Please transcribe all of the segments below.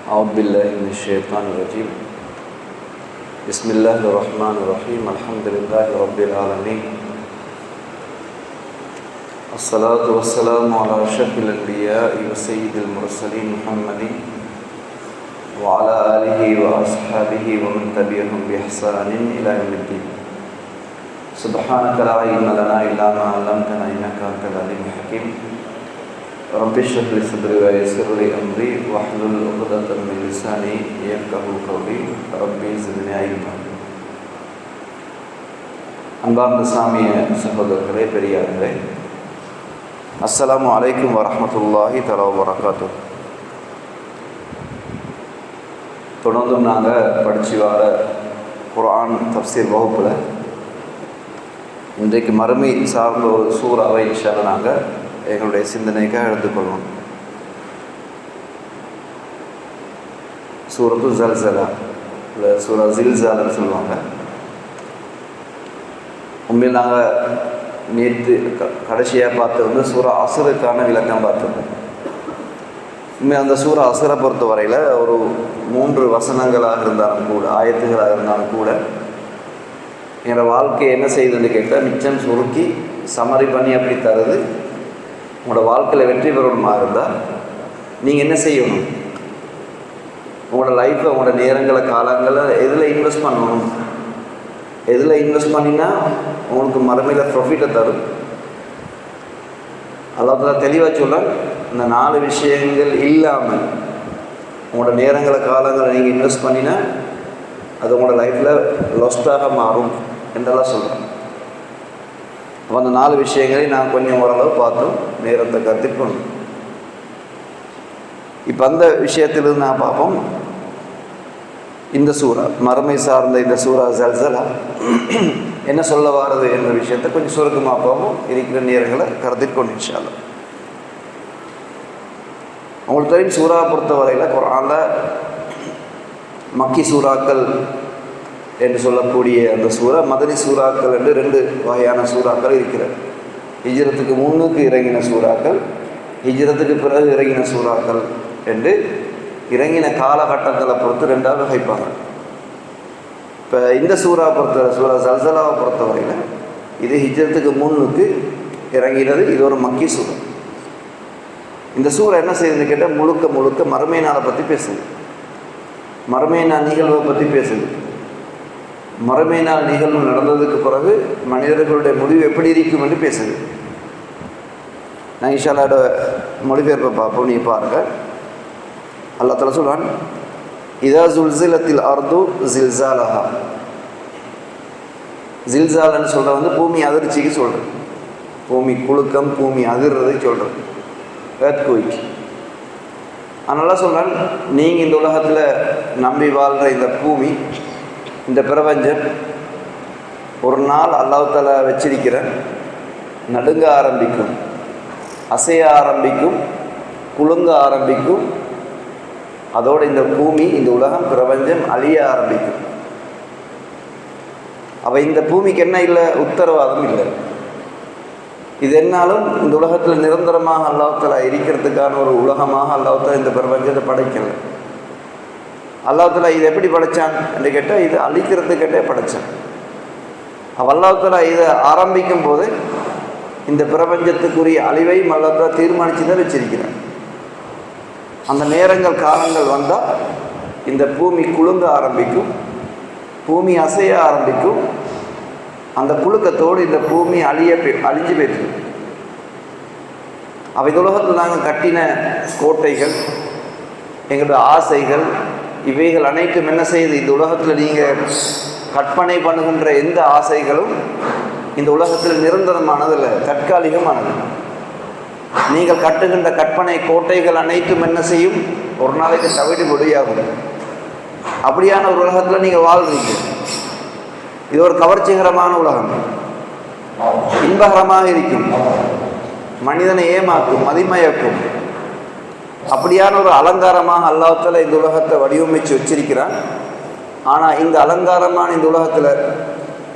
أعوذ بالله من الشيطان الرجيم. بسم الله الرحمن الرحيم. الحمد لله رب العالمين. الصلاة والسلام على أشرف الأنبياء وسيد المرسلين محمد وعلى آله وأصحابه ومن تبعهم بإحسان إلى يوم الدين. سبحانك لا علم لنا إلا ما علمتنا إنك أنت العليم الحكيم. رب اشرح لي صدري ويسر لي أمري واحلل عقدة من لساني يفقهوا قولي ربي زدني علما. அன்பார்ந்த சாமிய சகோதரர்களே, பெரியார்களே, அஸ்ஸலாமு அலைக்கும் வரஹ்மத்துல்லாஹி தஆலா வபரகாத்துஹு. தொடர்ந்தும் நாங்கள் படித்து வர குர்ஆன் தஃப்சீர் வகுப்பில் இன்றைக்கு மறுமை சார்ந்த ஒரு சூறாவை இன்ஷா அல்லாஹ் நாங்கள் எங்களுடைய சிந்தனைக்காக எடுத்துக்கொள்வோம். சூரத்து ஜல்சலா இல்லை சூரா ஜில்சாலன்னு சொல்லுவாங்க. உண்மையில் நாங்கள் நேற்று கடைசியாக பார்த்தது சூரா அசுருக்கான விளக்கம் பார்த்தோம். உண்மையாக அந்த சூரா அசுரை பொறுத்த வரையில் ஒரு 3 வசனங்களாக இருந்தாலும் கூட, ஆயத்துகளாக இருந்தாலும் கூட, என்னோடய வாழ்க்கையை என்ன செய்யுதுன்னு கேட்டால் மிச்சம் சுருக்கி சமரி பண்ணி அப்படி தருது. உங்களோட வாழ்க்கையில் வெற்றி பெறணுமா இருந்தால் நீங்கள் என்ன செய்யணும்? உங்களோட லைஃப்பை, உங்களோட நேரங்களை, காலங்களை எதில் இன்வெஸ்ட் பண்ணணும்? எதில் இன்வெஸ்ட் பண்ணினா உங்களுக்கு மறுமையில் ப்ராஃபிட்டை தரும்? அல்லாஹ் தெளிவாக சொல்ல, இந்த 4 விஷயங்கள் இல்லாமல் உங்களோட நேரங்களை, காலங்களை நீங்கள் இன்வெஸ்ட் பண்ணினா அது உங்களோட லைஃப்பில் லாஸ்ட்டாக மாறும் என்றெல்லாம் சொல்கிறேன். அப்போ அந்த 4 விஷயங்களை நான் கொஞ்சம் ஓரளவு பார்த்தோம், நேரத்தை கற்றுக்கணும். இப்போ அந்த விஷயத்திலிருந்து நான் பார்ப்போம். இந்த சூறா, மறுமை சார்ந்த இந்த சூறா ஜல்சலா என்ன சொல்ல வாரது என்ற விஷயத்தை கொஞ்சம் சுருக்கமாக பார்ப்போம். இருக்கிற நேரங்களை கருத்திற்கொண்டு இன்ஷா அல்லாஹ். உங்களுக்கு தெரியும், சூறா பொறுத்த வரையில் குர்ஆனில் மக்கி சூறாக்கள் என்று சொல்லக்கூடிய அந்த சூறா, மதனி சூறாக்கள் என்று 2 வகையான சூறாக்கள் இருக்கிறது. ஹிஜ்ரத்துக்கு முன்னுக்கு இறங்கின சூறாக்கள், ஹிஜ்ரத்துக்கு பிறகு இறங்கின சூறாக்கள் என்று இறங்கின காலகட்டங்களை பொறுத்து 2ஆக வகைப்பாங்க. இப்போ இந்த சூறா சூறா ஜல்சலாவை பொறுத்தவரையில் இது ஹிஜ்ரத்துக்கு முன்னுக்கு இறங்கினது. இது ஒரு மக்கி சூறா. இந்த சூறா என்ன செய்யுதுன்னு கேட்டால் முழுக்க மறுமை நாளை பற்றி பேசுது. மறுமை நாள் நிகழ்வை பற்றி பேசுது. மறுமை நாள் நிகழ்வு நடந்ததுக்கு பிறகு மனிதர்களுடைய முடிவு எப்படி இருக்கும் என்று பேசுது. நான் இன்ஷா அல்லாஹ் மொழிபெயர்ப்பை பார்ப்போம், நீ பாருங்கள். அல்லாஹ் தஆலா சொல்றான், இதா ஜுல்சிலத்தில் அர்து ஜில்சாலஹா. ஜில்சாலன்னு சொல்கிறது பூமி அதிர்ச்சிக்கு சொல்கிறது. பூமி குலுக்கம், பூமி அதிர்றதை சொல்கிறது, எர்த்குயிக். அதனால சொல்கிறான், நீங்கள் இந்த உலகத்தில் நம்பி வாழ்கிற இந்த பூமி, இந்த பிரபஞ்சம் ஒரு நாள் அல்லாஹ் தஆலா வச்சிருக்கிற நடுங்க ஆரம்பிக்கும், அசைய ஆரம்பிக்கும், குலுங்க ஆரம்பிக்கும். அதோடு இந்த பூமி, இந்த உலகம், பிரபஞ்சம் அழிய ஆரம்பிக்கும். அவ இந்த பூமிக்கு என்ன இல்லை? உத்தரவாதம் இல்லை. இது என்னாலும் இந்த உலகத்தில் நிரந்தரமாக அல்லாஹ் தஆலா இருக்கிறதுக்கான ஒரு உலகமாக அல்லாஹ் தஆலா இந்த பிரபஞ்சத்தை படைக்கலை. அல்லாஹ் தஆலா இதை எப்படி படைத்தான் என்று கேட்டால், இது அழிக்கிறதுக்கிட்டே படைத்தான். அல்லாஹ் தஆலா இதை ஆரம்பிக்கும் போது இந்த பிரபஞ்சத்துக்குரிய அழிவையும் அல்லாஹ் தஆலா தீர்மானித்து தான் வச்சிருக்கிறான். அந்த நேரங்கள், காலங்கள் வந்தால் இந்த பூமி குலுங்க ஆரம்பிக்கும், பூமி அசைய ஆரம்பிக்கும். அந்த குலுக்கத்தோடு இந்த பூமி அழிஞ்சு போயிருக்கு. அவை இந்த உலகத்தில் நாங்கள் கட்டின கோட்டைகள், எங்களுடைய ஆசைகள், இவைகள் அனைத்தும் என்ன செய்யுது? இந்த உலகத்தில் நீங்கள் கற்பனை பண்ணுகின்ற எந்த ஆசைகளும் இந்த உலகத்தில் நிரந்தரமானதில்லை, தற்காலிகமானது. நீங்கள் கட்டுகின்ற கற்பனை கோட்டைகள் அனைத்தும் என்ன செய்யும்? ஒரு நாளைக்கு தவிடு பொடியாகும். அப்படியான ஒரு உலகத்தில் நீங்கள் வாழ்றீங்க. இது ஒரு கவர்ச்சிகரமான உலகம், இன்பகரமாக இருக்கும், மனிதனை ஏமாக்கும், மதிமயக்கும். அப்படியான ஒரு அலங்காரமாக அல்லாஹ் தஆலா இந்த உலகத்தை வடிவமைச்சு வச்சிருக்கிறான். ஆனால் இந்த அலங்காரமான இந்த உலகத்தில்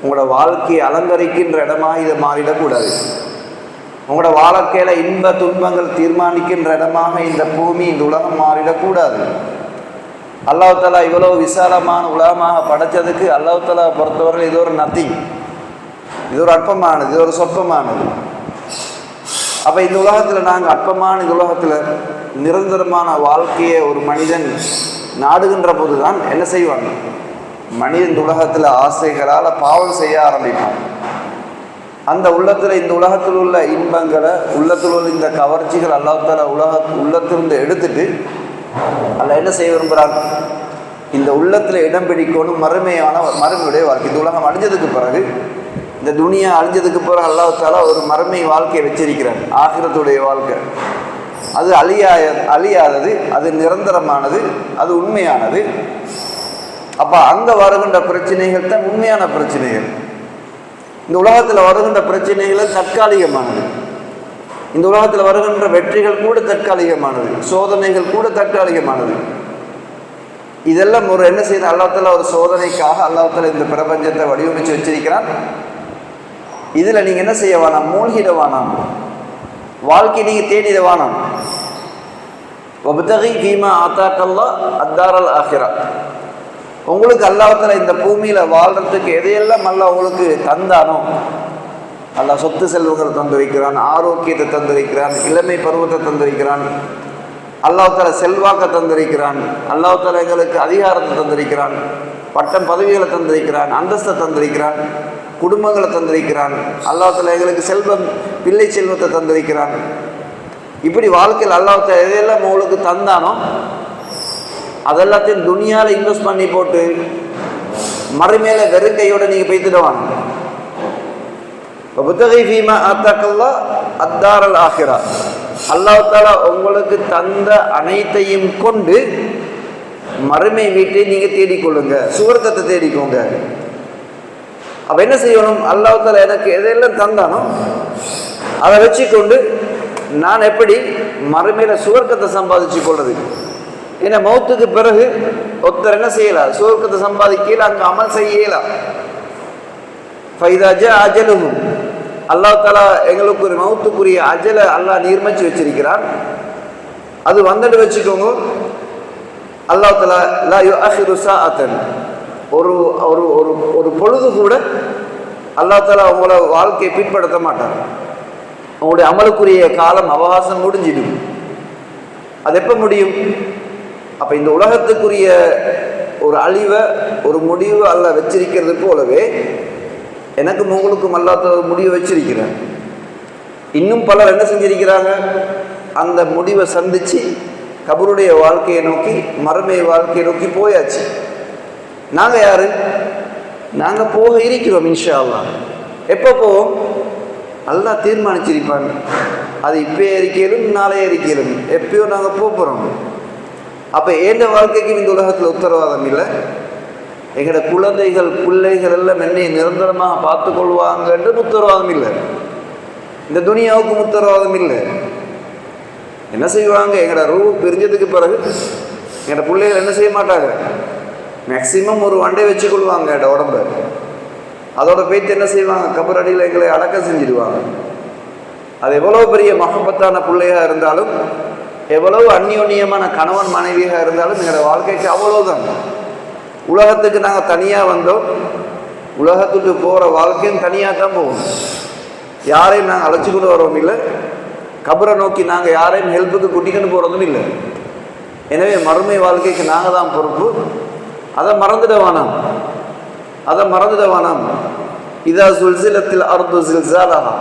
உங்களோட வாழ்க்கையை அலங்கரிக்கின்ற இடமாக இதை மாறிடக்கூடாது. உங்களோட வாழ்க்கையில் இன்ப துன்பங்கள் தீர்மானிக்கின்ற இடமாக இந்த பூமி, இந்த உலகம் மாறிடக்கூடாது. அல்லாஹ் தஆலா இவ்வளோ விசாலமான உலகமாக படைச்சதுக்கு அல்லாஹ் தஆலா பொறுத்தவரை இது ஒரு நத்திங், இது ஒரு அற்பமானது, இது ஒரு சொற்பமானது. அப்போ இந்த உலகத்தில் நாங்கள் அற்பமான இந்த உலகத்தில் நிரந்தரமான வாழ்க்கையை ஒரு மனிதன் நாடுகின்ற போது தான் என்ன செய்வாங்க, மனிதன் இந்த உலகத்தில் ஆசைகளால் பாவம் செய்ய ஆரம்பிப்பான். அந்த உள்ளத்தில் இந்த உலகத்தில் உள்ள இன்பங்களை, உள்ளத்தில் உள்ள இந்த கவர்ச்சிகள் அல்லாஹ் தஆலா உள்ளத்திலிருந்து எடுத்துட்டு அல்ல என்ன செய்ய விரும்புகிறான், இந்த உள்ளத்தில் இடம் பிடிக்கணும் மறுமையுடைய வாழ்க்கை. இந்த உலகம் அழிஞ்சதுக்கு பிறகு, இந்த துனியா அழிஞ்சதுக்கு பிறகு அல்லாஹ் தஆலா ஒரு மறுமை வாழ்க்கையை வச்சிருக்கிறான், ஆகிரத்துடைய வாழ்க்கை. அது அழியாதது, அது நிரந்தரமானது, அது உண்மையானது. அப்போ அங்கே வருகின்ற பிரச்சனைகள் தான் உண்மையான பிரச்சனைகள். இந்த உலகத்தில் வருகின்ற பிரச்சனைகள் தற்காலிகமானது. இந்த உலகத்தில் வருகின்ற வெற்றிகள் கூட தற்காலிகமானது, சோதனைகள் கூட தற்காலிகமானது. இதெல்லாம் ஒரு என்ன செய்யுது, அல்லாஹ் தஆலா ஒரு சோதனைக்காக அல்லாஹ் தஆலா இந்த பிரபஞ்சத்தை வடிவமைச்சு வச்சிருக்கிறான். இதில் நீங்கள் என்ன செய்ய வேணாம், மூழ்கிட வேணாம், வாழ்க்கை நீங்கள் தேடிட வேணாம். வப்தகி ஃபீமா ஆதாக்கல்லாஹ் அத்தாரல் ஆஹிரா. உங்களுக்கு அல்லாஹ் தஆலா இந்த பூமியில் வாழ்கிறதுக்கு எதையெல்லாம் அல்லாஹ் உங்களுக்கு தந்தானோ, அல்லாஹ் சொத்து செல்வங்களை தந்து வைக்கிறான், ஆரோக்கியத்தை தந்து வைக்கிறான், இளமை பருவத்தை தந்து வைக்கிறான், அல்லாஹ் தஆலா செல்வாக்கை தந்திருக்கிறான், அல்லாஹ் தஆலா எங்களுக்கு அதிகாரத்தை தந்திருக்கிறான், பட்டம் பதவிகளை தந்திருக்கிறான், அந்தஸ்தை தந்திருக்கிறான், குடும்பங்களை தந்திருக்கிறான், அல்லாஹ் தஆலா எங்களுக்கு செல்வம், பிள்ளை செல்வத்தை தந்திருக்கிறான். இப்படி வாழ்க்கையில் அல்லாஹ் தஆலா எதையெல்லாம் உங்களுக்கு தந்தானோ அதெல்லாத்தையும் துனியாவில் இன்வெஸ்ட் பண்ணி போட்டு மறுமையில வெறுங்கையோட நீங்கள் போய்த்துடுவாங்க. வப்தகி ஃபீமா ஆதாக்கல்லாஹ் அத்தாரல் ஆஹிரா. அல்லாஹ் தஆலா உங்களுக்கு தந்த அனைத்தையும் கொண்டு மறுமை வீட்டை நீங்கள் தேடிக்கொள்ளுங்க, சுவர்க்கத்தை தேடிக்கோங்க. அப்போ என்ன செய்யணும், அல்லாஹ் தஆலா எனக்கு எதையெல்லாம் தந்தானோ அதை வச்சுக்கொண்டு நான் எப்படி மறுமையில் சுவர்க்கத்தை சம்பாதிச்சு கொள்வது. ஏன்னா மௌத்துக்கு பிறகு ஒருத்தர் என்ன செய்யலாம், சுவர்க்கத்தை சம்பாதிக்கல, அங்கே அமல் செய்யலாம். ஃபைதா ஜா அஜலுஹும், அல்லாஹ் தஆலா எங்களுக்கு ஒரு மௌத்துக்குரிய அஜலை அல்லாஹ் நிர்ணயிச்சு வச்சிருக்கிறான். அது வந்துட்டு வச்சுக்கோங்க, அல்லாஹ் தஆலா லா யுஅஹிரு ஸாஅத்தன், ஒரு ஒரு ஒரு ஒரு பொழுது கூட அல்லாஹ் தஆலா உங்களை வாழ்க்கையை பின்படுத்த மாட்டார். உங்களுடைய அமலுக்குரிய காலம் அவகாசம் முடிஞ்சிடும். அது எப்போ முடியும்? அப்போ இந்த உலகத்துக்குரிய ஒரு அழிவை, ஒரு முடிவு அல்லாஹ் வச்சிருக்கிறது போலவே எனக்கும் உங்களுக்கும் அல்லாஹ் ஒரு முடிவை வச்சிருக்கிறேன். இன்னும் பலர் என்ன செஞ்சிருக்கிறாங்க, அந்த முடிவை சந்தித்து கபருடைய வாழ்க்கையை நோக்கி, மறுமை வாழ்க்கையை நோக்கி போயாச்சு. நாங்கள் யாரு? நாங்கள் போக இருக்கிறோம் இன்ஷா அல்லாஹ். எப்போ போவோம்? அல்லாஹ் தீர்மானிச்சிருப்பாங்க. அது இப்போ இருக்கையிலும் நாளைய இருக்கையிலும் எப்பயோ நாங்கள் போகிறோம். அப்போ எந்த வாழ்க்கைக்கும் இந்த உலகத்தில் உத்தரவாதம் இல்லை. எங்களோட குழந்தைகள் பிள்ளைகள் எல்லாம் என்னை நிரந்தரமாக பார்த்து கொள்வாங்கன்ற உத்தரவாதம் இல்லை. இந்த துனியாவுக்கும் உத்தரவாதம் இல்லை. என்ன செய்வாங்க, எங்களோட ரூ பிரிஞ்சதுக்கு பிறகு எங்களோட பிள்ளைகள் என்ன செய்ய மாட்டாங்க, மேக்சிமம் ஒரு வண்டை வச்சுக்கொள்வாங்க எங்களோட உடம்ப. அதோட போய்த்து என்ன செய்வாங்க, கபர் அடியில் எங்களை அடக்கம் செஞ்சிடுவாங்க. அது எவ்வளோ பெரிய மகப்பத்தான பிள்ளையாக இருந்தாலும், எவ்வளவு அந்யோன்யமான கணவன் மனைவியாக இருந்தாலும் எங்களோட வாழ்க்கைக்கு அவ்வளோதான். உலகத்துக்கு நாங்கள் தனியாக வந்தோம், உலகத்துக்கு போகிற வாழ்க்கையும் தனியாக தான் போவோம். யாரையும் நாங்கள் அழைச்சி கொண்டு வரோம் இல்லை, கபரை நோக்கி நாங்கள் யாரையும் ஹெல்ப்புக்கு கூட்டிக்கிட்டு போகிறதும் இல்லை. எனவே மறுமை வாழ்க்கைக்கு நாங்கள் தான் பொறுப்பு. அதை மறந்துட வேணாம், அதை மறந்துட வேணாம். இதா சுல்சிலத்தில் அர்து சில்சாலஹா,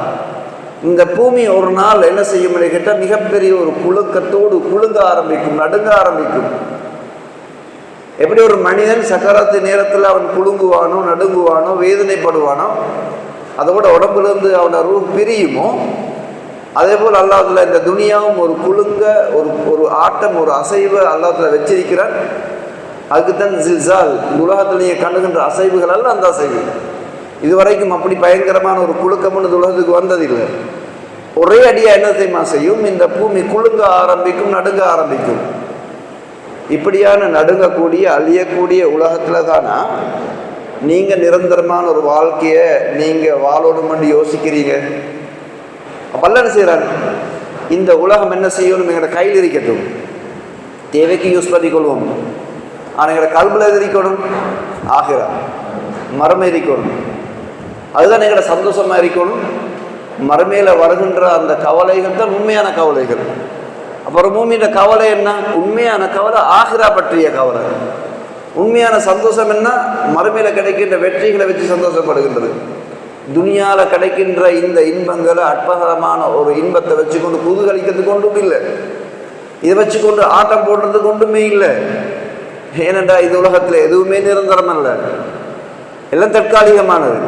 இந்த பூமி ஒரு நாள் என்ன செய்யும் கேட்டால் மிகப்பெரிய ஒரு குலுக்கத்தோடு குலுங்க ஆரம்பிக்கும், நடுங்க ஆரம்பிக்கும். எப்படி ஒரு மனிதன் சக்கராத்து நேரத்தில் அவன் குலுங்குவானோ, நடுங்குவானோ, வேதனைப்படுவானோ, அதோட உடம்புலேருந்து அவனோட ரூ பிரியுமோ, அதே போல் அல்லாஹ்வுல இந்த துனியாவும் ஒரு குலுங்க, ஒரு ஆட்டம், ஒரு அசைவை அல்லாஹ்வுல வச்சிருக்கிறான். அதுக்குத்தான் ஜில்சால். இந்த உலகத்தில் நீங்கள் கண்டுகின்ற அசைவுகள் அல்ல அந்த அசைவு. இதுவரைக்கும் அப்படி பயங்கரமான ஒரு குலுக்கம்னு இந்த உலகத்துக்கு வந்ததில்லை. ஒரே அடியாக என்ன தெரியுமா செய்யும், இந்த பூமி குலுங்க ஆரம்பிக்கும், நடுங்க ஆரம்பிக்கும். இப்படியான நடுங்கக்கூடிய அழியக்கூடிய உலகத்தில் தானா நீங்கள் நிரந்தரமான ஒரு வாழ்க்கையை நீங்கள் வாழணும்னு யோசிக்கிறீங்க. அப்பெல்லாம் என்ன செய்கிறாங்க, இந்த உலகம் என்ன செய்யணும், எங்களோட கையில் இருக்கட்டும், தேவைக்கு யூஸ் பண்ணிக்கொள்வோம். ஆனால் எங்களோட கல்வியில் எது இருக்கணும்? ஆகிரா, மறுமை இருக்கணும். அதுதான் எங்களோட சந்தோஷமாக இருக்கணும். மறுமையில் வருகின்ற அந்த கவலைகள் தான் உண்மையான கவலைகள். அப்புறம் பூமியின் கவலை என்ன? உண்மையான கவலை ஆகிரா பற்றிய கவலை. உண்மையான சந்தோஷம் என்ன? மறுமையில் கிடைக்கின்ற வெற்றிகளை வச்சு சந்தோஷப்படுகின்றது. துனியாவில் கிடைக்கின்ற இந்த இன்பங்களை அற்புதமான ஒரு இன்பத்தை வச்சுக்கொண்டு குதூகலிக்கிறதுக்கு ஒன்றும் இல்லை. இதை வச்சுக்கொண்டு ஆட்டம் போடுறதுக்கு ஒன்றுமே இல்லை. ஏனென்றா இது உலகத்தில் எதுவுமே நிரந்தரம் அல்ல, எல்லாம் தற்காலிகமானது.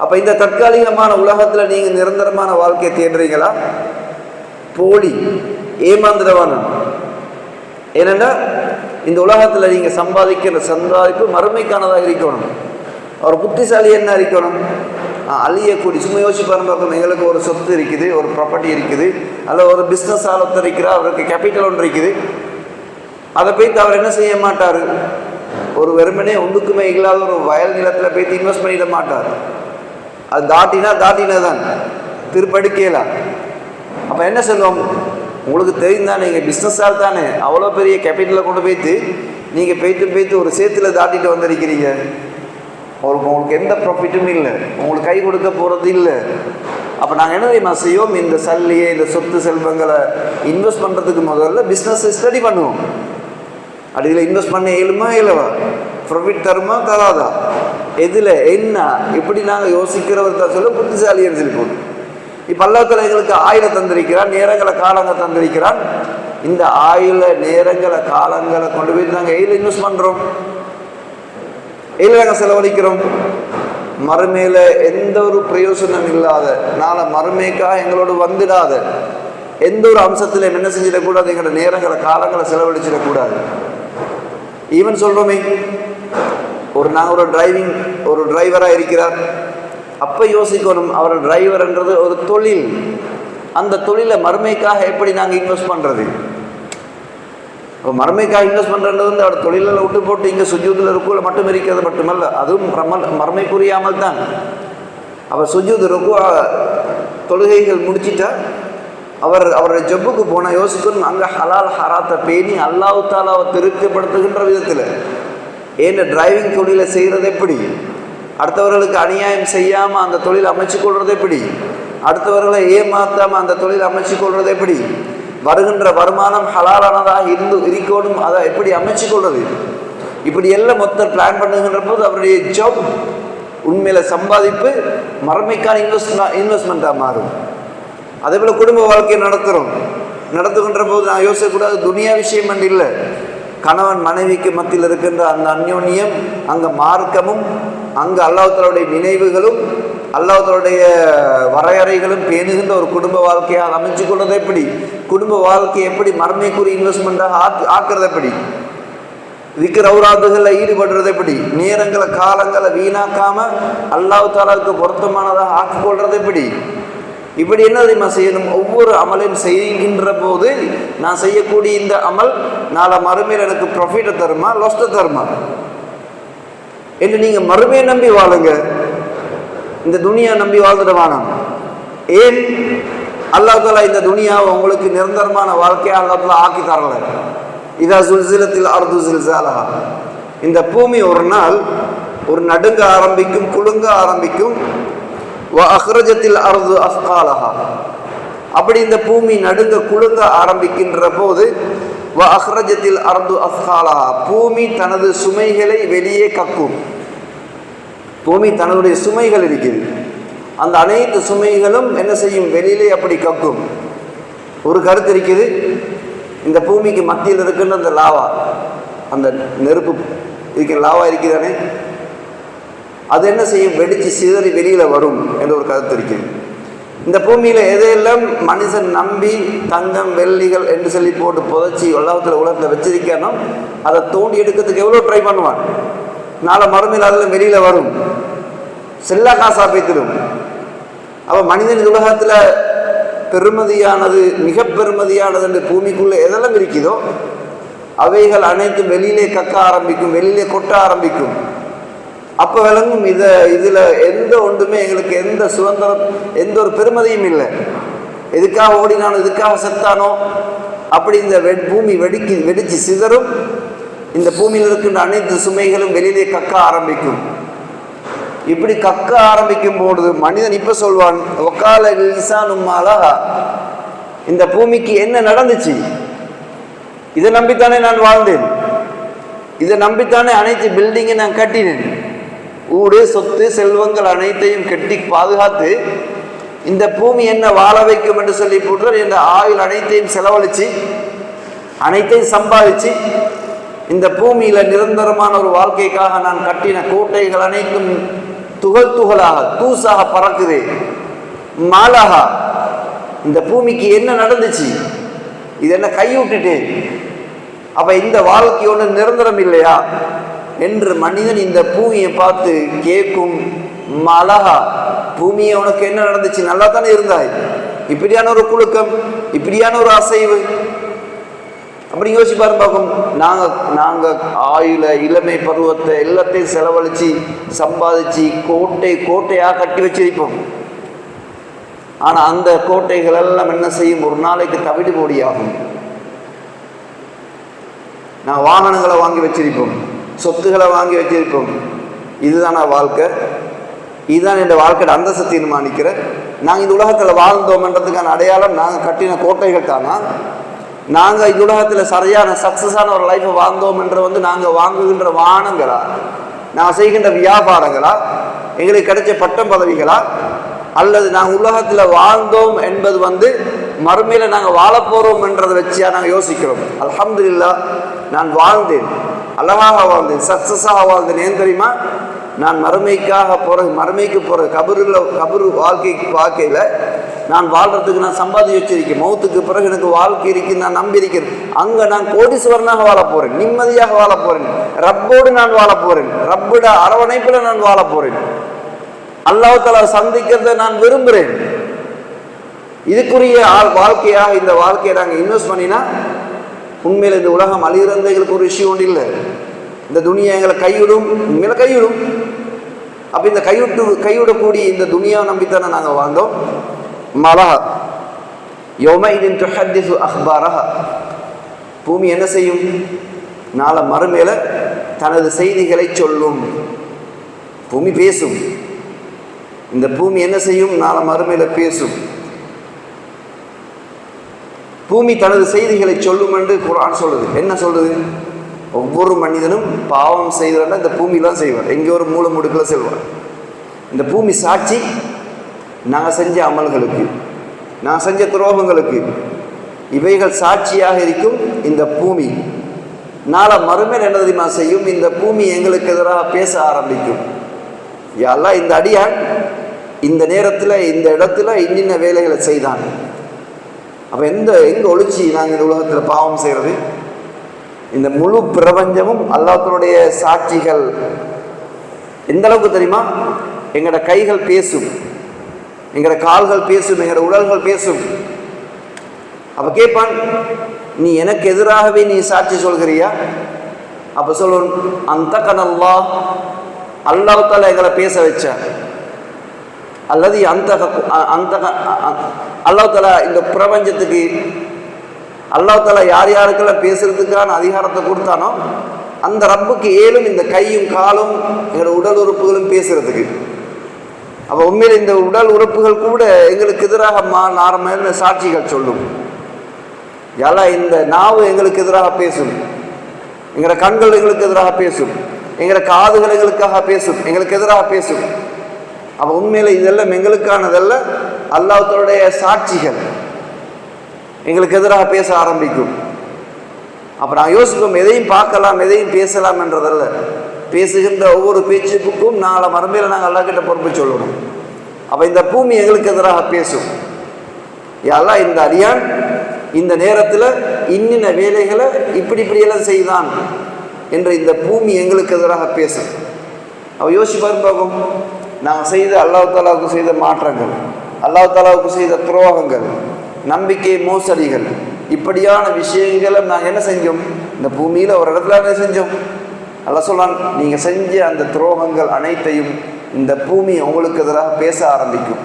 அப்போ இந்த தற்காலிகமான உலகத்தில் நீங்கள் நிரந்தரமான வாழ்க்கையை தேடுறீங்களா? போலி ஏமாந்துடவான. ஏனென்றா இந்த உலகத்தில் நீங்கள் சம்பாதிக்கிற சம்பாதிப்பு மறுமைக்கானதாக இருக்கணும். அவர் புத்திசாலி என்ன இருக்கணும்? அழியக்கூடிய, சும்மா யோசிச்சு பார்க்கணும். எங்களுக்கு ஒரு சொத்து இருக்குது, ஒரு ப்ராப்பர்ட்டி இருக்குது, அல்ல ஒரு பிஸ்னஸ் ஆளத்தை இருக்கிறார், அவருக்கு கேபிட்டல் ஒன்று இருக்குது. அதை போய்த்து அவர் என்ன செய்ய மாட்டார்? ஒரு வெறுமனே ஒன்றுக்குமே இல்லாத ஒரு வயல் நிலத்தில் போய்த்து இன்வெஸ்ட் பண்ணிட மாட்டார். அது தாட்டினதான் திருப்படிக்கலாம். அப்போ என்ன சொல்லுவோம்? உங்களுக்கு தெரியும்தான், நீங்கள் பிஸ்னஸ் ஆள் தானே, அவ்வளோ பெரிய கேபிட்டலை கொண்டு போய்த்து நீங்கள் போய்த்து ஒரு சேத்துல தாட்டிட்டு வந்திருக்கிறீங்க. உங்களுக்கு எந்த ப்ராஃபிட்டும் இல்லை, உங்களுக்கு கை கொடுக்க போகிறது இல்லை. அப்போ நாங்கள் என்ன தெரியுமா செய்வோம்? இந்த சல்லியை, இந்த சொத்து செல்வங்களை இன்வெஸ்ட் பண்ணுறதுக்கு முதல்ல பிஸ்னஸ் ஸ்டடி பண்ணுவோம். அது இதில் இன்வெஸ்ட் பண்ண இயலுமா இல்லவா, ப்ராஃபிட் தருமா தராதா, எதில் என்ன, இப்படி நாங்கள் யோசிக்கிறவர் தான் சொல்ல புத்திசாலின்னு சொல்லி. இப்போ அல்லாஹ் எங்களுக்கு ஆயுளை தந்திருக்கிறான், நேரங்களை காலங்களை தந்திருக்கிறான். இந்த ஆயுள நேரங்களை காலங்களை கொண்டு போய் நாங்கள் எதில் இன்வெஸ்ட் பண்ணுறோம்? எதில் நாங்கள் செலவழிக்கிறோம்? மறுமையில் எந்த ஒரு பிரயோசனம் இல்லாத, நாளை மறுமைக்காக எங்களோடு வந்துடாத எந்த ஒரு அம்சத்தில் என்ன செஞ்சிடக்கூடாது? எங்களோட நேரங்களை காலங்களை செலவழிச்சிடக்கூடாது. ஈவன் சொல்கிறோமே, நாங்கள் ஒரு டிரைவராக இருக்கிறார், அப்போ யோசிக்கணும், அவர் டிரைவர்ன்றது ஒரு தொழில். அந்த தொழிலை மறுமைக்காக எப்படி நாங்கள் இன்வெஸ்ட் பண்ணுறது? இப்போ மறுமைக்காக இன்வெஸ்ட் பண்ணுறது வந்து அவர் தொழிலில் விட்டு போட்டு இங்கே சுஜூதில் இருக்குள்ள மட்டும் இருக்கிறது மட்டுமல்ல, அதுவும் மறுமை புரியாமல் தான். அவர் சுஜூது ருக்கு தொழுகைகள் முடிச்சிட்டா அவருடைய ஜப்புக்கு போனால் யோசிக்கணும், அங்கே ஹலால் ஹராத்தை பேணி அல்லாஹ் தாலாவை திருப்திப்படுத்துகின்ற விதத்தில். ஏன்னா டிரைவிங் தொழிலை செய்கிறது எப்படி? அடுத்தவர்களுக்கு அநியாயம் செய்யாமல் அந்த தொழில் அமைச்சு கொள்வது எப்படி? அடுத்தவர்களை ஏமாற்றாமல் அந்த தொழில் அமைச்சு கொள்வது எப்படி? வருகின்ற வருமானம் ஹலாலானதாக இருக்கணும், அதை எப்படி அமைச்சு கொள்வது? இப்படி எல்லாம் மொத்தம் பிளான் பண்ணுகின்ற போது அவருடைய ஜாப் உண்மையில் சம்பாதிப்பு மறுமைக்கான இன்வெஸ்ட்மெண்ட்டாக மாறும். அதே போல் குடும்ப வாழ்க்கையை நடத்துகின்ற போது நான் யோசிக்கக்கூடாது, துனியா விஷயம் என்று இல்லை. கணவன் மனைவிக்கு மத்தியில் இருக்கின்ற அந்த அந்யோன்யம், அங்கே மார்க்கமும், அங்கே அல்லாஹ்வுடைய நினைவுகளும், அல்லாஹ்வுடைய வரையறைகளும் பேணுகின்ற ஒரு குடும்ப வாழ்க்கையை அமைச்சு கொள்வது எப்படி? குடும்ப வாழ்க்கையை எப்படி மறுமைக்குரிய இன்வெஸ்ட்மெண்ட்டாக ஆக்குறது எப்படி? விக்கிர ஔராதுகளில் ஈடுபடுறது எப்படி? நேரங்களை காலங்களை வீணாக்காமல் அல்லாஹ் தாலாவுக்கு பொருத்தமானதாக ஆக்கிக்கொள்றது எப்படி? இப்படி என்ன தெரியுமா செய்யணும்? ஒவ்வொரு அமலையும் செய்கின்ற போது நான் செய்யக்கூடிய இந்த அமல் நாளை மறுமையில் எனக்கு ப்ராஃபிட்டை தருமா லாஸ்ட்டை தருமா என்று நீங்கள் மறுமையை நம்பி வாழுங்க. இந்த துனியா நம்பி வாழ்ந்துட வேணாம். ஏன்? அல்லாஹ் தாலா இந்த துனியாவை உங்களுக்கு நிரந்தரமான வாழ்க்கையை அல்லாஹ் தாலா ஆக்கி தரல. இதா சுல்சிலத்தில் அர்து சில்சாலஹா, இந்த பூமி ஒரு நாள் ஒரு நடுங்க ஆரம்பிக்கும், குலுங்க ஆரம்பிக்கும். அஹ்ரஜத்தில் அர்து அஸ்காலஹா, அப்படி இந்த பூமி நடுங்க குலுங்க ஆரம்பிக்கின்ற போது அஹ்ரஜத்தில் அர்து அஸ்காலஹா, பூமி தனது சுமைகளை வெளியே கக்கும். பூமி தன்னுடைய சுமைகள் இருக்குது, அந்த அனைத்து சுமைகளும் என்ன செய்யும்? வெளியிலே அப்படி கக்கும். ஒரு கருத்து இருக்குது, இந்த பூமிக்கு மத்தியில் இருக்கின்ற அந்த லாவா, அந்த நெருப்பு இருக்கிற லாவா இருக்குதானே, அது என்ன செய்யும்? வெடித்து சிதறி வெளியில் வரும் என்ற ஒரு கருத்து இருக்குது. இந்த பூமியில் எதையெல்லாம் மனுஷன் நம்பி தங்கம் வெள்ளிகள் என்று சொல்லி போட்டு புதைச்சி உலகத்தில் வச்சிருக்கானோ அதை தோண்டி எடுக்கிறதுக்கு எவ்வளோ ட்ரை பண்ணுவான். நாளை மறுமையில் அதில் வெளியில் வரும், செல்லா காசாக பேத்திடும். அப்போ மனிதன் உலகத்தில் பெருமதியானது, மிக பெருமதியானது என்று பூமிக்குள்ளே எதெல்லாம் இருக்குதோ அவைகள் அனைத்தும் வெளியிலே கக்க ஆரம்பிக்கும், வெளியிலே கொட்ட ஆரம்பிக்கும். அப்போ விளங்கும் இதில் எந்த ஒன்றுமே எங்களுக்கு எந்த சுதந்திரம், எந்த ஒரு பெருமதியும் இல்லை. எதுக்காக ஓடினானோ, எதுக்காக செத்தானோ, அப்படி இந்த பூமி வெடிச்சு சிதறும். இந்த பூமியில் இருக்கின்ற அனைத்து சுமைகளும் வெளியிலே கக்க ஆரம்பிக்கும். இப்படி கக்க ஆரம்பிக்கும் பொழுது மனிதன் இப்ப சொல்வான், ஒக்கால இன்சானும்மாலா, இந்த பூமிக்கு என்ன நடந்துச்சு? இதை நம்பித்தானே நான் வாழ்ந்தேன், இதை நம்பித்தானே அனைத்து பில்டிங்கை நான் கட்டினேன். ஊடு சொத்து செல்வங்கள் அனைத்தையும் கட்டி பாதுகாத்து இந்த பூமி என்ன வாழ வைக்கும் என்று சொல்லி போட்டு இந்த ஆயுள் அனைத்தையும் செலவழிச்சு அனைத்தையும் சம்பாதிச்சு இந்த பூமியில நிரந்தரமான ஒரு வாழ்க்கைக்காக நான் கட்டின கோட்டைகள் அனைத்தும் துகள் துகளாக தூசாக பறக்குது. மாலாகா, இந்த பூமிக்கு என்ன நடந்துச்சு? இது என்ன கைவிட்டுட்டு? அப்ப இந்த வாழ்க்கை ஒன்று நிரந்தரம் இல்லையா என்று மனிதன் இந்த பூமியை பார்த்து கேட்கும். மலகா, பூமியை உனக்கு என்ன நடந்துச்சு? நல்லா தானே இருந்தாய், இப்படியான ஒரு குலுக்கம், இப்படியான ஒரு அசைவு, அப்படி யோசிப்பாரு பார்க்கும். நாங்கள் ஆயுள இளமை பருவத்தை எல்லாத்தையும் செலவழிச்சு சம்பாதிச்சு கோட்டையாக கட்டி வச்சிருப்போம். ஆனால் அந்த கோட்டைகள் எல்லாம் என்ன செய்யும்? ஒரு நாளைக்கு தவிடு பொடியாகும். நான் வாகனங்களை வாங்கி வச்சிருப்போம், சொத்துக்களை வாங்கி வச்சிருப்போம். இதுதான் வாழ்க்கை, இதுதான் என் வாழ்க்கையோட அந்தஸ்தை தீர்மானிக்கிற. நாங்கள் இந்த உலகத்தில் வாழ்ந்தோம்ன்றதுக்கான அடையாளம் நாங்கள் கட்டின கோட்டைகள் தானா? நாங்கள் இந்த உலகத்தில் சரியான சக்ஸஸான ஒரு லைஃப்பை வாழ்ந்தோம் என்று நாங்கள் வாங்குகின்ற வாகனங்களா, நாங்கள் செய்கின்ற வியாபாரங்களா, எங்களுக்கு கிடைச்ச பட்டம் பதவிகளா, அல்லது நாங்கள் உலகத்தில் வாழ்ந்தோம் என்பது மறுமையில் நாங்கள் வாழப்போகிறோம் என்றதை வச்சியா நாங்கள் யோசிக்கிறோம்? அல்ஹம்துலில்லாஹ், நான் வாழ்ந்தேன், அழகாக வாழ்ந்தேன், சக்ஸஸாக வாழ்ந்தேன். ஏன் தெரியுமா? நான் மறுமைக்கு போகிற கபரு வாழ்க்கையில் நான் வாழ்கிறதுக்கு நான் சம்பாதிச்சு வச்சிருக்கேன். மௌத்துக்கு பிறகு எனக்கு வாழ்க்கை இருக்கு, நான் நம்பியிருக்கிறேன். அங்கே நான் கோடீஸ்வரனாக வாழ போகிறேன், நிம்மதியாக வாழ போகிறேன், ரப்போடு நான் வாழ போகிறேன், ரப்போட அரவணைப்பில் நான் வாழ போகிறேன், அல்லாஹ் தஆலா சந்திக்கிறத நான் விரும்புகிறேன். இதுக்குரிய வாழ்க்கையாக இந்த வாழ்க்கையை நாங்கள் இன்வெஸ்ட் பண்ணினா உண்மையில் இந்த உலகம் அழிகிறது எங்களுக்கு ஒரு விஷயம் ஒன்று இல்லை. இந்த துனியா எங்களை கைவிடும், உண்மையில கைவிடும். அப்போ இந்த கைவிடக்கூடிய இந்த துனியாவை நம்பித்தானே நாங்கள் வாழ்ந்தோம். மலஹா யௌமைதின் துஹத்திஸு அஹ்பாரஹா, பூமி என்ன செய்யும்? நாளை மறுமையில தனது செய்திகளை சொல்லும். பூமி பேசும். இந்த பூமி என்ன செய்யும்? நாளை மறுமையில பேசும். பூமி தனது செய்திகளை சொல்லும் என்று குர்ஆன் சொல்லுது. என்ன சொல்லுது? ஒவ்வொரு மனிதனும் பாவம் செய்வதா இந்த பூமியெல்லாம் செய்வார், எங்கே ஒரு மூல முடுக்கில் செல்வார். இந்த பூமி சாட்சி நாங்கள் செஞ்ச அமல்களுக்கு, நான் செஞ்ச துரோகங்களுக்கு, இவைகள் சாட்சியாக இருக்கும். இந்த பூமி நாளை மறுமையில் என்ன தெரியுமா செய்யும்? இந்த பூமி எங்களுக்கு எதிராக பேச ஆரம்பிக்கும். யா அல்லாஹ், இந்த அடியான் இந்த நேரத்தில் இந்த இடத்துல இன்னின்ன வேலைகளை செய்தான். அப்போ எங்கே ஒழிச்சு நாங்கள் இந்த உலகத்தில் பாவம் செய்கிறது? இந்த முழு பிரபஞ்சமும் அல்லாஹ்வுடைய சாட்சிகள். எந்த அளவுக்கு தெரியுமா? எங்களோட கைகள் பேசும், எங்களோட கால்கள் பேசும், எங்களோட உடல்கள் பேசும். அப்போ கேட்பான், நீ எனக்கு எதிராகவே நீ சாட்சி சொல்கிறியா? அப்போ சொல்லுவோம், அந்த கனல்லாஹ், அல்லாஹ் தஆலா எங்களை பேச வச்ச, அல்லது அல்லாஹ் தஆலா இந்த பிரபஞ்சத்துக்கு அல்லாஹ் தஆலா யார் யாருக்கெல்லாம் பேசுறதுக்கான அதிகாரத்தை கொடுத்தானோ அந்த ரப்புக்கு ஏலும் இந்த கையும் காலும் எங்களோட உடல் உறுப்புகளும் பேசுறதுக்கு. அப்போ உண்மையில் இந்த உடல் உறுப்புகள் கூட எங்களுக்கு எதிராக நார்மலான சாட்சிகள் சொல்லும். யாரா இந்த நாவு எங்களுக்கு எதிராக பேசும், எங்களோட கண்கள் எங்களுக்கு எதிராக பேசும், எங்களோட காதுகள் எங்களுக்காக பேசும், எங்களுக்கு எதிராக பேசும். அப்போ உண்மையில் இதெல்லாம் எங்களுக்கானதல்ல, அல்லாஹ்வுடைய சாட்சிகள் எங்களுக்கு எதிராக பேச ஆரம்பிக்கும். அப்போ நான் யோசிப்போம், எதையும் பார்க்கலாம் எதையும் பேசலாம் என்றதல்ல, பேசுகின்ற ஒவ்வொரு பேச்சுக்கும் நாளை மறுமையில் நாங்கள் அல்லாஹ் கிட்ட பொறுப்பு சொல்லணும். அப்போ இந்த பூமி எங்களுக்கு எதிராக பேசும். யாரெல்லாம் இந்த அடியான் இந்த நேரத்தில் இன்னின்ன வேலைகளை இப்படியெல்லாம் செய்தான் என்ற இந்த பூமி எங்களுக்கு எதிராக பேசும். அவ யோசிப்பாரு பார்க்கும், நாங்கள் செய்த அல்லாஹ் தஆலாவுக்கு செய்த மாற்றங்கள், அல்லாஹ் தஆலாவுக்கு செய்த துரோகங்கள், நம்பிக்கை மோசடிகள், இப்படியான விஷயங்களை நாங்கள் என்ன செஞ்சோம்? இந்த பூமியில் ஒரு இடத்துல என்ன செஞ்சோம்? அல்லாஹ் சொல்றான், நீங்கள் செஞ்ச அந்த துரோகங்கள் அனைத்தையும் இந்த பூமி உங்களுக்கு எதிராக பேச ஆரம்பிக்கும்.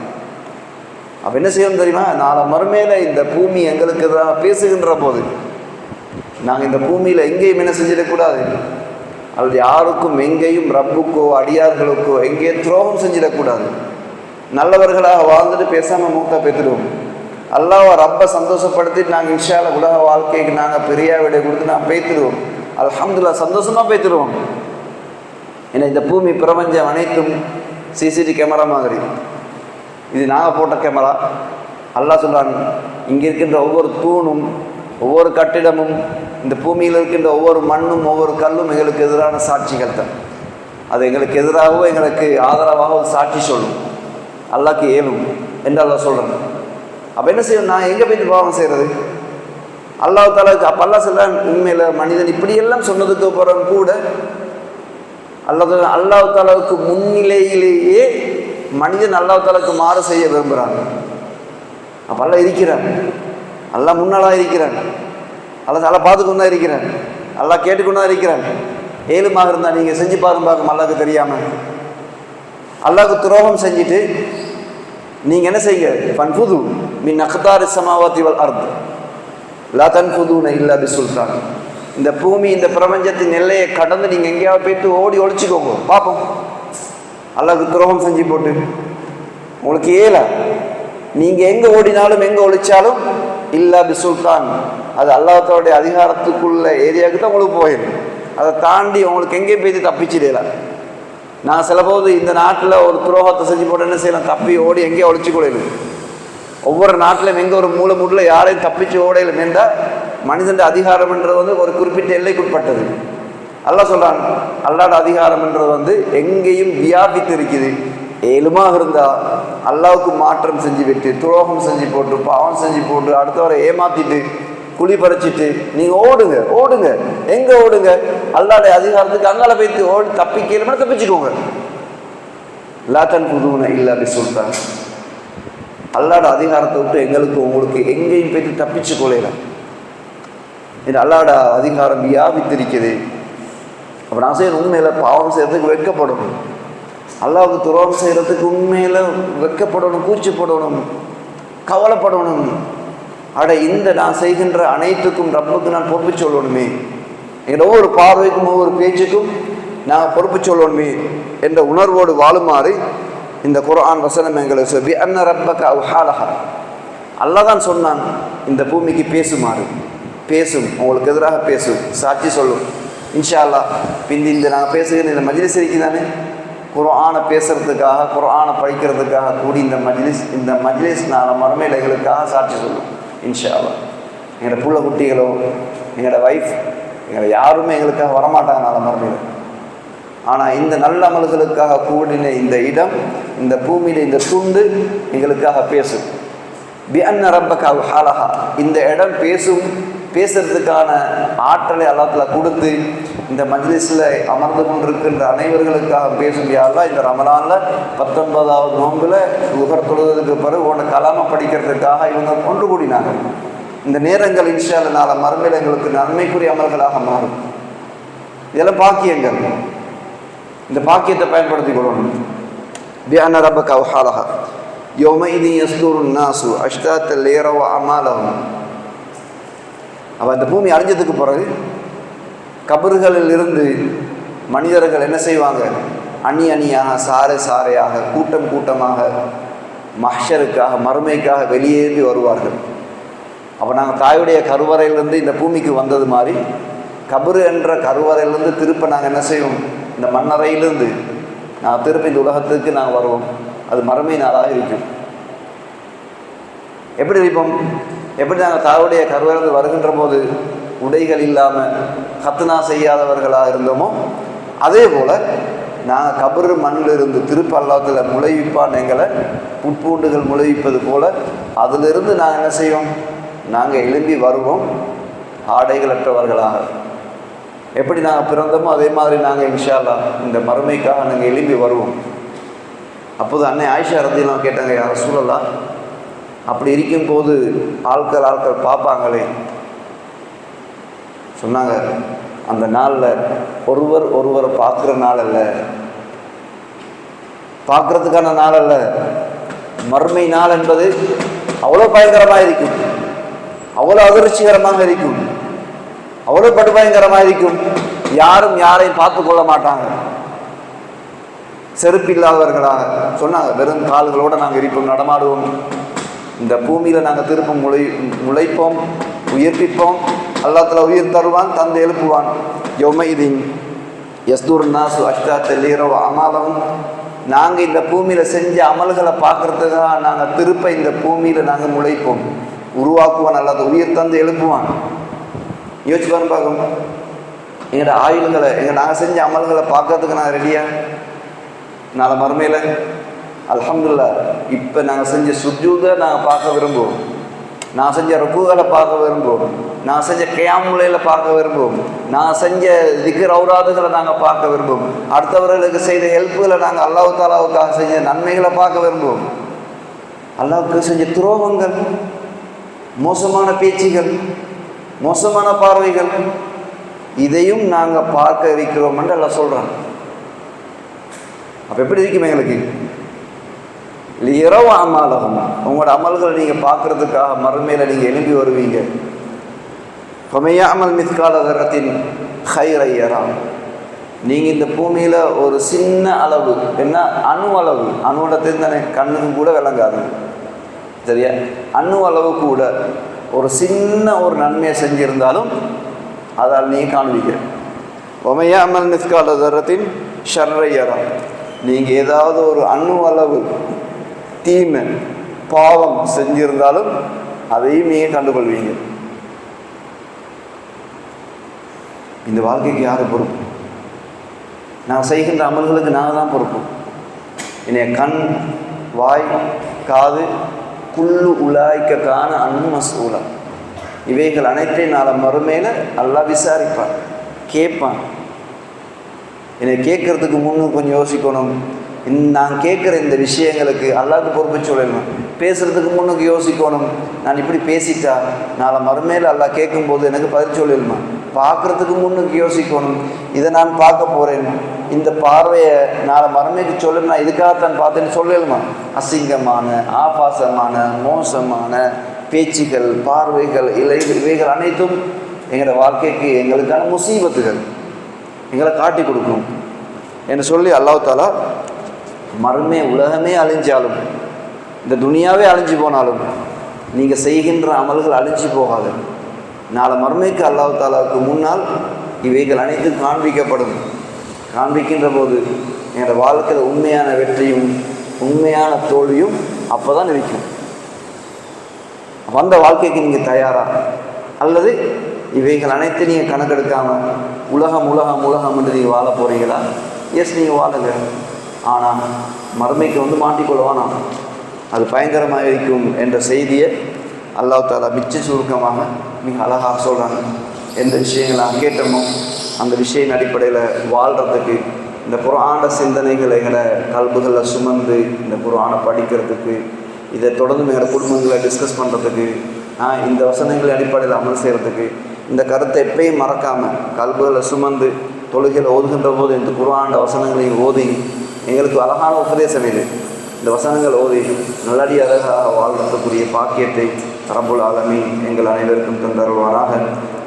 அப்போ என்ன செய்யணும் தெரியுமா? நாளை மறுமையில் இந்த பூமி எங்களுக்கு எதிராக பேசுகின்ற போது நாங்கள் இந்த பூமியில் எங்கேயும் என்ன செஞ்சிடக்கூடாது, அல்லது யாருக்கும் எங்கேயும் ரப்புக்கோ அடியார்களுக்கோ எங்கேயும் துரோகம் செஞ்சிடக்கூடாது. நல்லவர்களாக வாழ்ந்துட்டு பேசாமல் மூத்தா பேத்துடுவோம். அல்லாஹ் ரப்பை சந்தோஷப்படுத்திட்டு நாங்கள் இன்ஷால்ல உலக வாழ்க்கைக்கு நாங்கள் பெரிய விடை கொடுத்து நாங்கள் பேத்துடுவோம். அல்ஹம்துலில்லாஹ் சந்தோஷமாக பேத்துடுவோம். ஏன்னா இந்த பூமி பிரபஞ்சம் அனைத்தும் சிசிடிவி கேமரா மாதிரி. இது நாங்கள் போட்ட கேமரா. அல்லாஹ் சொல்கிறான், இங்கே இருக்கின்ற ஒவ்வொரு தூணும் ஒவ்வொரு கட்டிடமும் இந்த பூமியில் இருக்கின்ற ஒவ்வொரு மண்ணும் ஒவ்வொரு கல்லும் எங்களுக்கு எதிரான சாட்சிகள் தான். அது எங்களுக்கு எதிராகவோ எங்களுக்கு ஆதரவாக ஒரு சாட்சி சொல்லும். அல்லாஹ்க்கு ஏலும் என்று அல்லாஹ் சொல்கிறேன். அப்போ என்ன செய்யணும், நான் எங்கே போய்ட்டு பாவம் செய்கிறது? அல்லாஹ் தாலாவுக்கு அப்போ அல்லாஹ் சொல்கிறான், உண்மையில் மனிதன் இப்படியெல்லாம் சொன்னதுக்கு அப்புறம் கூட அல்லாஹ் தாலாவுக்கு முன்னிலையிலேயே மனிதன் அல்லாஹ் தாலாவுக்கு மாறு செய்ய விரும்புகிறான். அப்போ அல்லாஹ் இருக்கிறான், அல்லாஹ் முன்னாளாக இருக்கிறான், அல்லாஹ் பார்த்துக்கொண்டு தான் இருக்கிறான், அல்லாஹ் கேட்டுக்கொண்டு தான் இருக்கிறான். ஏழுமாக இருந்தால் நீங்கள் செஞ்சு பாருங்க, அல்லாஹ்க்கு தெரியாமல் அல்லாஹ்க்கு துரோகம் செஞ்சுட்டு நீங்கள் என்ன செய்யுங்க, ஃபன்ஃபுது மின் அக்தாரி ஸமாவாத்தி வல் அர்த் லா தன்ஃபுதுன இல்லா பிசுல்தான். இந்த பூமி இந்த பிரபஞ்சத்தின் எல்லையை கடந்து நீங்கள் எங்கேயாவது போய்ட்டு ஓடி ஒழிச்சிக்கோங்க பார்ப்போம். அல்லாஹ்க்கு துரோகம் செஞ்சு போட்டு உங்களுக்கு ஏலா, நீங்கள் எங்கே ஓடினாலும் எங்கே ஒழிச்சாலும் இல்லா பிசுல்தான், அது அல்லாஹ்வுடைய அதிகாரத்துக்குள்ள ஏரியாவுக்கு தான் உங்களுக்கு போயிடும். அதை தாண்டி உங்களுக்கு எங்கேயும் போய்ட்டு தப்பிச்சிடலாம். நான் சில போது இந்த நாட்டில் ஒரு துரோகத்தை செஞ்சு போட்டு என்ன செய்யலாம், தப்பி ஓடி எங்கேயோ ஒழிச்சு கொள்ளையிலும். ஒவ்வொரு நாட்டிலும் எங்கே ஒரு மூலை மூட்டில் யாரையும் தப்பிச்சு ஓடையிலும் என்றால் மனிதன் அதிகாரம்ன்றது ஒரு குறிப்பிட்ட எல்லைக்குட்பட்டது. அல்லாஹ் சொல்கிறான், அல்லாஹ்வோட அதிகாரம்ன்றது எங்கேயும் வியாபித்து இருக்குது. ஏழுமாக இருந்தால் அல்லாஹ்வுக்கு மாற்றம் செஞ்சு விட்டு துரோகம் செஞ்சு போட்டு பாவம் செஞ்சு போட்டு அடுத்தவரை ஏமாற்றிட்டு குழி பறிச்சிட்டு நீங்கள் ஓடுங்க ஓடுங்க. எங்கே ஓடுங்க? அல்லாஹ்வுடைய அதிகாரத்துக்கு அங்கால போய்த்து ஓடி தப்பிக்கலுமே தப்பிச்சுக்கோங்க. லா தன்ஃபுதுன இல்லா பிசுல்தான். அல்லாஹ்வுடைய அதிகாரத்தை விட்டு எங்களுக்கு உங்களுக்கு எங்கேயும் போய்த்து தப்பிச்சு கொள்ளலாம். இது அல்லாஹ்வுடைய அதிகாரம் வியாபித்திருக்குது. அப்போ நான் செய்யணும், உண்மையில் பாவம் செய்கிறதுக்கு வெட்கப்படணும், அல்லாஹ்வுக்கு துரோகம் செய்கிறதுக்கு உண்மையில் வெட்கப்படணும், கூச்சப்படணும், கவலைப்படணும். அட இந்த நான் செய்கின்ற அனைத்துக்கும் ரப்புக்கு நான் பொறுப்பு சொல்லணுமே, என்ற ஒவ்வொரு பார்வைக்கும் ஒவ்வொரு பேச்சுக்கும் நான் பொறுப்பு சொல்லணுமே என்ற உணர்வோடு வாழுமாறு இந்த குர்ஆன் வசனம் எங்களுக்கு சொல்லி அன்ன ரப்பக அவ்ஹாலஹா. அல்லாஹ் தான் சொன்னான் இந்த பூமிக்கு பேசுமாறு. பேசும், உங்களுக்கு எதிராக பேசும், சாட்சி சொல்லும் இன்ஷா அல்லாஹ். பிந்தி இந்த நாங்கள் பேசுகிற இந்த மஜ்லிஸ் தானே குர்ஆனை பேசுறதுக்காக குர்ஆனை படிக்கிறதுக்காக கூடி இந்த மஜ்லிஸ் நாளை மறுமையில் எங்களுக்காக சாட்சி சொல்லும் இன்ஷா அல்லாஹ். எங்களோட புள்ள குட்டிகளோ எங்களோட வைஃப் எங்களை யாருமே எங்களுக்காக வரமாட்டாங்க நாளை மறுமையில். ஆனால் இந்த நல்ல அமல்களுக்காக கூடின இந்த இடம், இந்த பூமியில் இந்த துண்டு எங்களுக்காக பேசும். பி அன்ன ரப்பக அவ்ஹாலஹா. இந்த இடம் பேசும், பேசுறதுக்கான ஆற்றலை அல்லாஹ்ல கொடுத்து இந்த மஜ்லிஸில் அமர்ந்து கொண்டிருக்கின்ற அனைவர்களுக்காக பேசும். யா அல்லாஹ், இந்த ரமலானில் 19வது நோம்பில் உகர் தொழுவதற்கு பிறகு உன்னை கலாமை படிக்கிறதுக்காக இவங்க ஒன்று கூடினாங்க. இந்த நேரங்கள் இன்ஷா அல்லாஹ் நாளை மறுமையில் எங்களுக்கு நன்மைக்குரிய அமல்களாக மாறும். இதெல்லாம் பாக்கியங்கள். இந்த பாக்கியத்தை பயன்படுத்தி கொள்ளணும். பி அன்ன ரப்பக அவ்ஹாலஹா யௌமஇதி யஸ்துருன் நாசு அஷ்தாத்தல் லியரவு அமாலஹும். அப்போ இந்த பூமி அழிஞ்சதுக்கு பிறகு கபறுகளில் இருந்து மனிதர்கள் என்ன செய்வாங்க, அணி அணியாக சாறை சாறையாக கூட்டம் கூட்டமாக மஹ்ஷருக்காக மறுமைக்காக வெளியேறி வருவார்கள். அப்போ நாங்கள் தாயுடைய கருவறையிலிருந்து இந்த பூமிக்கு வந்தது மாதிரி கபரு என்ற கருவறையிலிருந்து திருப்ப நாங்கள் என்ன செய்வோம், இந்த மண்ணறையிலிருந்து நாங்கள் திருப்பி இந்த உலகத்துக்கு நாங்கள் வருவோம். அது மறுமை நாளாக இருக்கும். எப்படி இருப்போம்? எப்படி நாங்கள் தாயுடைய கருவறையிலிருந்து வருகின்ற போது உடைகள் இல்லாமல் கத்னா செய்யாதவர்களாக இருந்தோமோ, அதே போல் நாங்கள் கபரு மண்ணில் இருந்து திருப்ப அல்லாஹ்வுல முளைவிப்பான் எங்களை புட்பூண்டுகள் முளைவிப்பது போல் அதிலிருந்து நாங்கள் என்ன செய்வோம், நாங்கள் எழும்பி வருவோம் ஆடைகளற்றவர்களாக. எப்படி நாங்கள் பிறந்தோமோ அதே மாதிரி நாங்கள் இன்ஷா அல்லாஹ் இந்த மறுமைக்காக நாங்கள் எழும்பி வருவோம். அப்போது அன்னை ஆயிஷா ரலியல்லாஹு கேட்டாங்க, யா ரசூலல்லாஹ், அப்படி இருக்கும்போது ஆட்கள் பார்ப்பாங்களே. சொன்னாங்க, அந்த நாளில் ஒருவரை பார்க்குற நாள் அல்ல, பார்க்குறதுக்கான நாள் அல்ல. மறுமை நாள் என்பது அவ்வளோ பயங்கரமாக இருக்கும், அவ்வளோ அதிர்ச்சிகரமாக இருக்கும். அவ்வளோ படுபயங்கரமாக இருக்கும். யாரும் யாரையும் பார்த்து கொள்ள மாட்டாங்க. செருப்பில்லாதவர்களாக சொன்னாங்க, வெறும் கால்களோடு நாங்கள் இருப்போம், நடமாடுவோம். இந்த பூமியில் நாங்கள் திரும்ப முளைப்போம், உயிர்ப்பிப்போம். அல்லாஹ் உயிர் தருவான், தந்து எழுப்புவான். யௌமைதின் யஸ்தூர் நாசு அஷ்டாத்தல் இரவு அமாலம். நாங்கள் இந்த பூமியில் செஞ்ச அமல்களை பார்க்குறதுக்காக நாங்கள் திருப்ப இந்த பூமியில் நாங்கள் முளைப்போம், உருவாக்குவான். அல்லாஹ் உயிர் தந்து எழுப்புவான். யோசிச்சு பாருங்க பார்க்கும். எங்களோட ஆயுள்களை நாங்கள் செஞ்ச அமல்களை பார்க்கறதுக்கு நான் ரெடியா? நாளை மறுமையில் அல்ஹம்துலில்லாஹ் இப்போ நாங்கள் செஞ்ச சுஜூதை நாங்கள் பார்க்க விரும்புவோம், நான் செஞ்ச ருக்குகளை பார்க்க விரும்புவோம், நான் செஞ்ச கியாமுலையில் பார்க்க விரும்புவோம், நான் செஞ்ச திக்ர் ஔராதுகளை நாங்கள் பார்க்க விரும்புவோம், அடுத்தவர்களுக்கு செய்த ஹெல்ப்புகளை நாங்கள் அல்லாஹ் தாலாவுக்காக செஞ்ச நன்மைகளை பார்க்க விரும்புவோம். அல்லாஹ்வுக்கு செஞ்ச துரோகங்கள், மோசமான பேச்சுகள், மோசமான பார்வைகள், இதையும் நாங்கள் பார்க்க இருக்கிறோம் என்று அல்லாஹ் சொல்கிறான். அப்போ எப்படி இருக்குமே எங்களுக்கு? இரவு அமலகம், உங்களோட அமல்களை நீங்கள் பார்க்குறதுக்காக மறுமையில் நீங்கள் எழுப்பி வருவீங்க. கொமையாமல் மிஸ்கால தரத்தின் ஹைரையரா. நீங்கள் இந்த பூமியில் ஒரு சின்ன அளவு, என்ன அணு அளவு, அணுவோட தெரிந்தானே கண்ணுக்கு கூட விளங்காது சரியா, அணு அளவு கூட ஒரு சின்ன ஒரு நன்மையை செஞ்சிருந்தாலும் அதால் நீங்கள் காண்பிக்க. கொமையாமல் மிஸ்கால தரத்தின் ஷர்ரையரா. நீங்கள் ஏதாவது ஒரு அணு அளவு தீமை பாவம் செஞ்சிருந்தாலும் அதையும் நீங்கள் கண்டுகொள்வீங்க. இந்த வாழ்க்கைக்கு யார் பொறுப்பு? நான் செய்கின்ற அமல்களுக்கு நாங்கள் தான் பொறுப்பு. என்னைய கண், வாய், காது, குள்ளு உலாய்க்கான அன்பு மசூலா, இவைகள் அனைத்தையும் நாளை மறுமையில் அல்லாஹ் விசாரிப்பான், கேட்பான். என்னை கேட்கறதுக்கு முன்னு கொஞ்சம் யோசிக்கணும். நான் கேட்குற இந்த விஷயங்களுக்கு அல்லாஹ்வுக்கு பொறுப்பு சொல்லணும். பேசுகிறதுக்கு முன்னுக்கு யோசிக்கணும், நான் இப்படி பேசிட்டா நாளை மறுமையில் அல்லாஹ் கேட்கும்போது எனக்கு பதில் சொல்லணுமா. பார்க்குறதுக்கு முன்னுக்கு யோசிக்கணும், இதை நான் பார்க்க போகிறேன், இந்த பார்வையை நாளை மறுமைக்கு சொல்லணும், நான் இதுக்காகத்தான் பார்த்தேன்னு சொல்லணுமா. அசிங்கமான, ஆபாசமான, மோசமான பேச்சுகள், பார்வைகள், இவைகள் அனைத்தும் எங்களோட வாழ்க்கைக்கு எங்களுக்கான முசீபத்துகள், எங்களை காட்டி கொடுக்கணும் என்று சொல்லி அல்லாஹ் தாலா மறுமை உலகமே அழிஞ்சாலும், இந்த துனியாவே அழிஞ்சு போனாலும், நீங்கள் செய்கின்ற அமல்கள் அழிஞ்சு போகாது. நாளை மறுமைக்கு அல்லாஹ் தாலாவுக்கு முன்னால் இவைகள் அனைத்தும் காண்பிக்கப்படும். காண்பிக்கின்ற போது என்னோட வாழ்க்கையில் உண்மையான வெற்றியும் உண்மையான தோல்வியும் அப்போ தான் இருக்கும். அந்த வாழ்க்கைக்கு நீங்கள் தயாரா? அல்லது இவைகள் அனைத்தையும் நீங்கள் கணக்கெடுக்காமல் உலகம் உலகம் உலகம் என்று நீங்கள் வாழ போகிறீங்களா? எஸ், நீங்கள் வாழுங்க. ஆனால் மறுமைக்கு மாட்டிக்கொள்வானா, அது பயங்கரமாக இருக்கும் என்ற செய்தியை அல்லாஹ் தாலா மிச்ச சுருக்கமாக மிக அழகாக சொல்கிறாங்க. எந்த விஷயங்கள் நான் கேட்டோமோ அந்த விஷயம் அடிப்படையில் வாழ்கிறதுக்கு, இந்த குர்ஆன சிந்தனைகளை எங்களை கல்புகளில் சுமந்து இந்த குர்ஆனை படிக்கிறதுக்கு, இதை தொடர்ந்து எங்களோட குடும்பங்களை டிஸ்கஸ் பண்ணுறதுக்கு, இந்த வசனங்களை அடிப்படையில் அமல் செய்கிறதுக்கு, இந்த கருத்தை எப்பயும் மறக்காமல் கல்புகளை சுமந்து தொழுகையில் ஓதுகின்ற போது இந்த குர்ஆன வசனங்களையும் ஓதி எங்களுக்கு அழகான உபதேசம் இது. இந்த வசனங்கள் ஓதி நல்லடி அழகாக வாழ்றதுக்குரிய பாக்கியத்தை ரப்புல் ஆலமீன் எங்கள் அனைவருக்கும் தந்தருள்வாராக.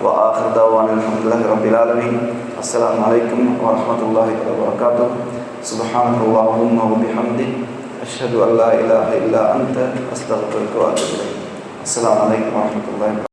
வ ஆகிர் தஅவானா அல்ஹம்துலில்லாஹி ரப்பில் ஆலமீன். அஸ்ஸலாமு அலைக்கும் வரஹ்மத்துல்லாஹி வபரகாத்துஹு. சுப்ஹானல்லாஹும்ம வ பிஹம்திஹி அஷ்ஹது அல்லா இலாஹா இல்லா அன்த அஸ்தக்ஃபிருக வ அத்தூபு இலைக். அஸ்ஸலாமு அலைக்கும் வரஹ்மத்துல்லாஹி.